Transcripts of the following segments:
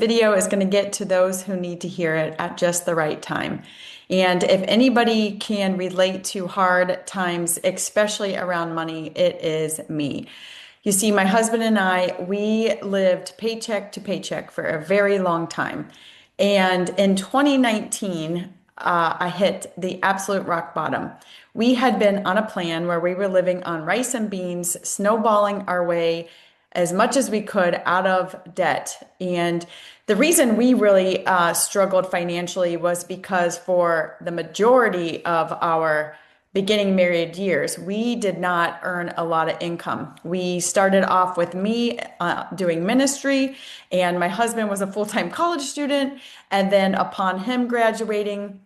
Video is going to get to those who need to hear it at just the right time. And if anybody can relate to hard times, especially around money, it is me. You see, my husband and I, we lived paycheck to paycheck for a very long time. And in 2019, I hit the absolute rock bottom. We had been on a plan where we were living on rice and beans, snowballing our way as much as we could out of debt. And the reason we really struggled financially was because for the majority of our beginning married years, we did not earn a lot of income. We started off with me doing ministry, and my husband was a full-time college student. And then upon him graduating,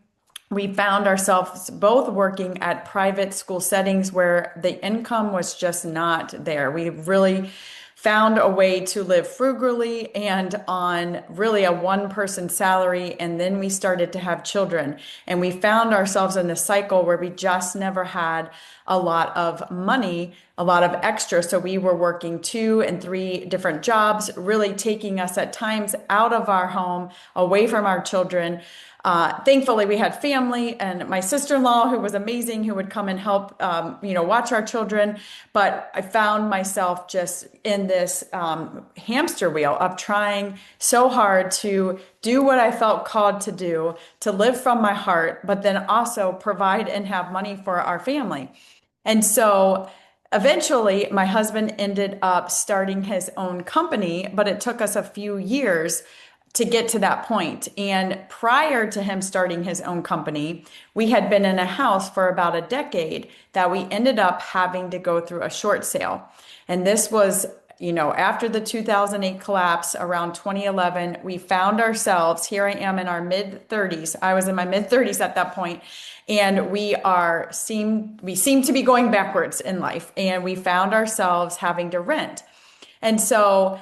we found ourselves both working at private school settings where the income was just not there. We really found a way to live frugally and on really a one-person salary. And then we started to have children. And we found ourselves in this cycle where we just never had a lot of money, a lot of extra. So we were working 2 and 3 different jobs, really taking us at times out of our home, away from our children. Thankfully, we had family and my sister-in-law, who was amazing, who would come and help, watch our children. But I found myself just in this hamster wheel of trying so hard to do what I felt called to do, to live from my heart, but then also provide and have money for our family. And so eventually, my husband ended up starting his own company, but it took us a few years to get to that point. And prior to him starting his own company, we had been in a house for about a decade that we ended up having to go through a short sale. And this was, after the 2008 collapse around 2011, we found ourselves, here I am in our mid 30s. I was in my mid 30s at that point, and we seem to be going backwards in life. And we found ourselves having to rent. And so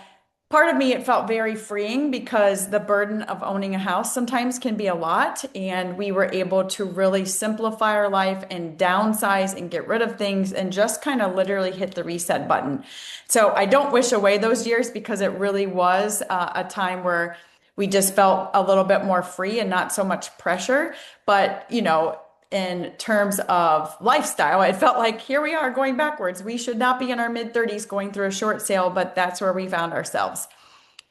part of me, it felt very freeing because the burden of owning a house sometimes can be a lot. And we were able to really simplify our life and downsize and get rid of things and just kind of literally hit the reset button. So I don't wish away those years because it really was a time where we just felt a little bit more free and not so much pressure. But, in terms of lifestyle, it felt like here we are going backwards. We should not be in our mid 30s going through a short sale, but that's where we found ourselves.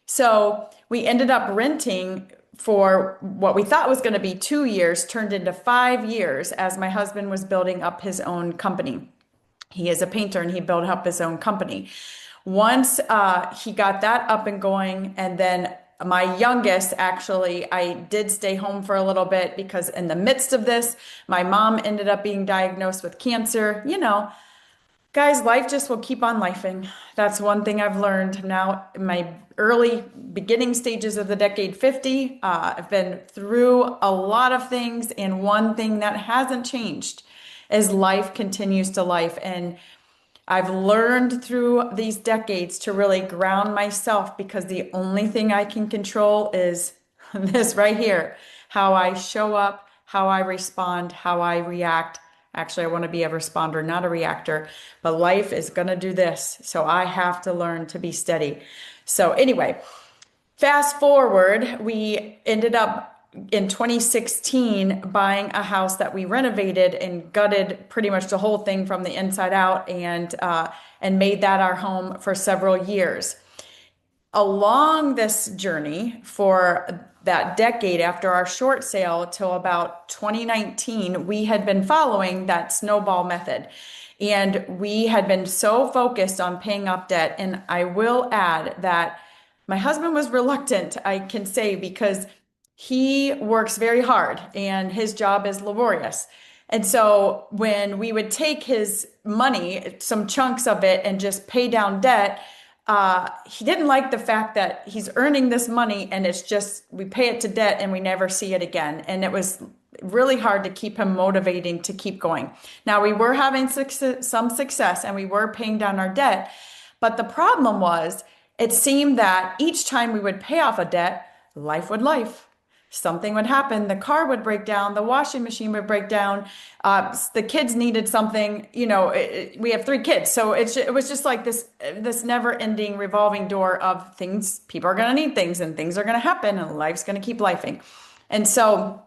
So we ended up renting for what we thought was going to be 2 years, turned into 5 years as my husband was building up his own company. He is a painter and he built up his own company. Once he got that up and going, and then my youngest, actually, I did stay home for a little bit because in the midst of this, my mom ended up being diagnosed with cancer. Guys, life just will keep on lifing. That's one thing I've learned now in my early beginning stages of the decade 50. I've been through a lot of things, and one thing that hasn't changed is life continues to life. And I've learned through these decades to really ground myself because the only thing I can control is this right here, how I show up, how I respond, how I react. Actually, I want to be a responder, not a reactor, but life is going to do this. So I have to learn to be steady. So anyway, fast forward, we ended up in 2016 buying a house that we renovated and gutted pretty much the whole thing from the inside out and made that our home for several years. Along this journey for that decade after our short sale till about 2019, we had been following that snowball method. And we had been so focused on paying off debt. And I will add that my husband was reluctant, I can say, because he works very hard and his job is laborious. And so when we would take his money, some chunks of it, and just pay down debt, he didn't like the fact that he's earning this money and it's just, we pay it to debt and we never see it again. And it was really hard to keep him motivating to keep going. Now, we were having some success and we were paying down our debt, but the problem was it seemed that each time we would pay off a debt, life would life. something would happen. The car would break down, the washing machine would break down, the kids needed something. We have three kids, so it was just like this never-ending revolving door of things. People are going to need things, and things are going to happen, and life's going to keep lifing. And so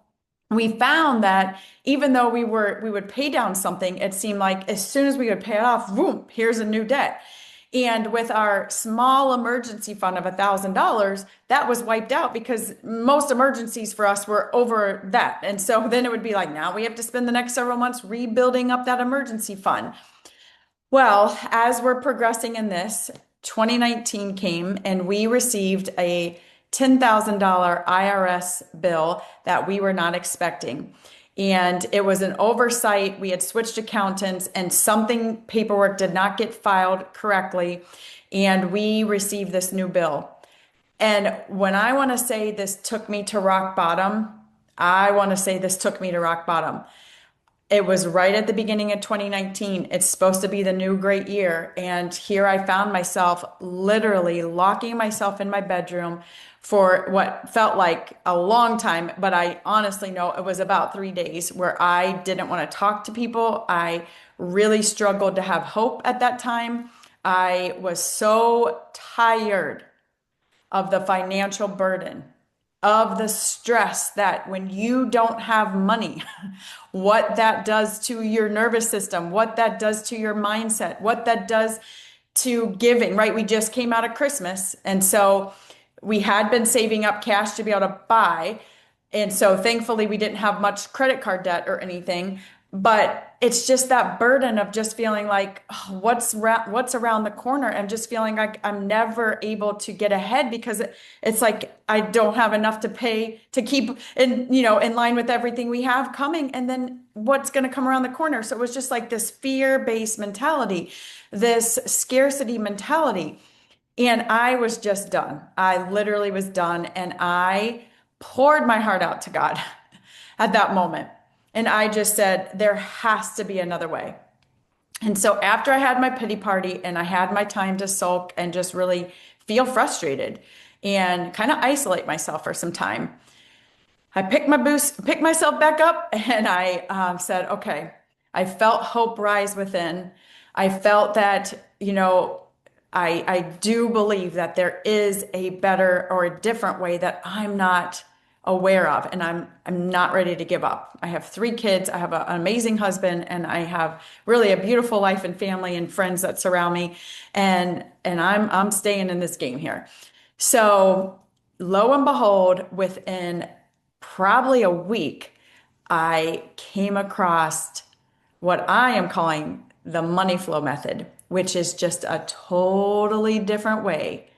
we found that even though we would pay down something, it seemed like as soon as we would pay it off, boom, here's a new debt. And with our small emergency fund of $1,000, that was wiped out because most emergencies for us were over that. And so then it would be like, now we have to spend the next several months rebuilding up that emergency fund. Well, as we're progressing in this, 2019 came and we received a $10,000 IRS bill that we were not expecting. And it was an oversight. We had switched accountants and something paperwork did not get filed correctly. And we received this new bill. And when I want to say this took me to rock bottom, I want to say this took me to rock bottom. It was right at the beginning of 2019. It's supposed to be the new great year. And here I found myself literally locking myself in my bedroom for what felt like a long time, but I honestly know it was about 3 days where I didn't want to talk to people. I really struggled to have hope at that time. I was so tired of the financial burden, of the stress that when you don't have money, what that does to your nervous system, what that does to your mindset, what that does to giving, right? We just came out of Christmas. And so we had been saving up cash to be able to buy. And so thankfully we didn't have much credit card debt or anything. But it's just that burden of just feeling like, oh, what's around the corner, and just feeling like I'm never able to get ahead because it's like I don't have enough to pay to keep in line with everything we have coming, and then what's going to come around the corner. So it was just like this fear-based mentality, this scarcity mentality, and I was just done. I literally was done, and I poured my heart out to God at that moment. And I just said, there has to be another way. And so after I had my pity party and I had my time to sulk and just really feel frustrated and kind of isolate myself for some time, I picked myself back up, and I said, okay, I felt hope rise within. I felt that, I do believe that there is a better or a different way that I'm not aware of, and I'm not ready to give up. I have three kids, I have an amazing husband, and I have really a beautiful life and family and friends that surround me, and I'm staying in this game here. So lo and behold, within probably a week, I came across what I am calling the money flow method, which is just a totally different way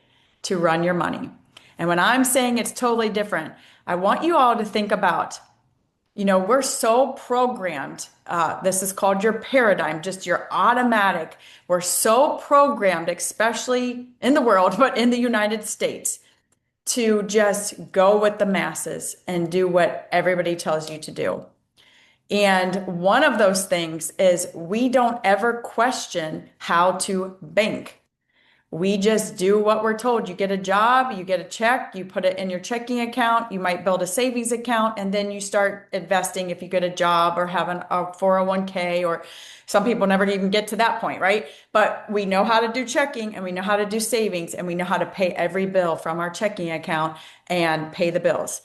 to run your money. And when I'm saying it's totally different, I want you all to think about, we're so programmed. This is called your paradigm, just your automatic. We're so programmed, especially in the world, but in the United States, to just go with the masses and do what everybody tells you to do. And one of those things is we don't ever question how to bank. We just do what we're told. You get a job, you get a check, you put it in your checking account, you might build a savings account, and then you start investing if you get a job or have a 401k, or some people never even get to that point, right? But we know how to do checking, and we know how to do savings, and we know how to pay every bill from our checking account and pay the bills.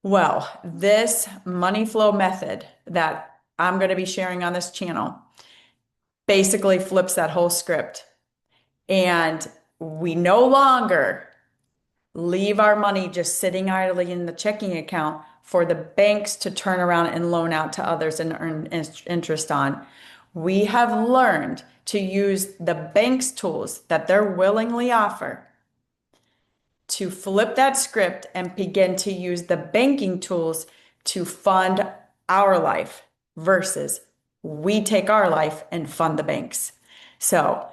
Well, this money flow method that I'm going to be sharing on this channel basically flips that whole script. And we no longer leave our money just sitting idly in the checking account for the banks to turn around and loan out to others and earn interest on. We have learned to use the bank's tools that they're willingly offer to flip that script and begin to use the banking tools to fund our life versus we take our life and fund the banks. So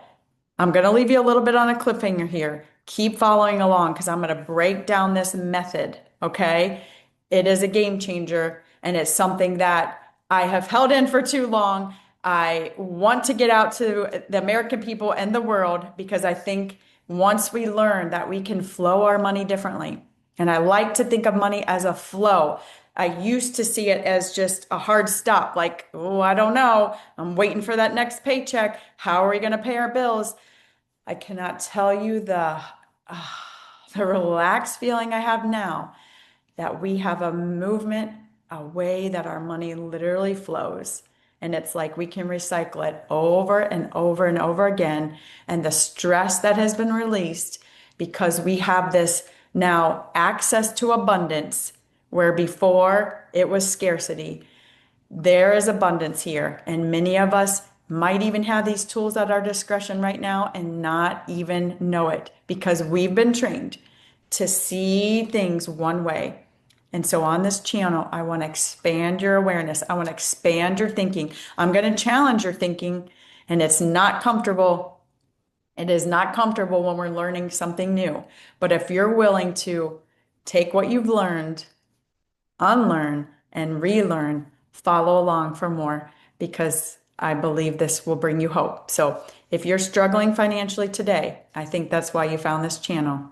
I'm going to leave you a little bit on a cliffhanger here. Keep following along because I'm going to break down this method, okay? It is a game changer, and it's something that I have held in for too long. I want to get out to the American people and the world because I think once we learn that we can flow our money differently, And I like to think of money as a flow. I used to see it as just a hard stop, like, oh, I don't know. I'm waiting for that next paycheck. How are we going to pay our bills? I cannot tell you the relaxed feeling I have now that we have a movement, a way that our money literally flows. And it's like we can recycle it over and over and over again. And the stress that has been released because we have this now access to abundance where before it was scarcity. There is abundance here, and many of us might even have these tools at our discretion right now and not even know it because we've been trained to see things one way. And so on this channel, I want to expand your awareness. I want to expand your thinking. I'm going to challenge your thinking, and it's not comfortable. It is not comfortable when we're learning something new. But if you're willing to take what you've learned, unlearn and relearn, follow along for more because I believe this will bring you hope. So if you're struggling financially today, I think that's why you found this channel.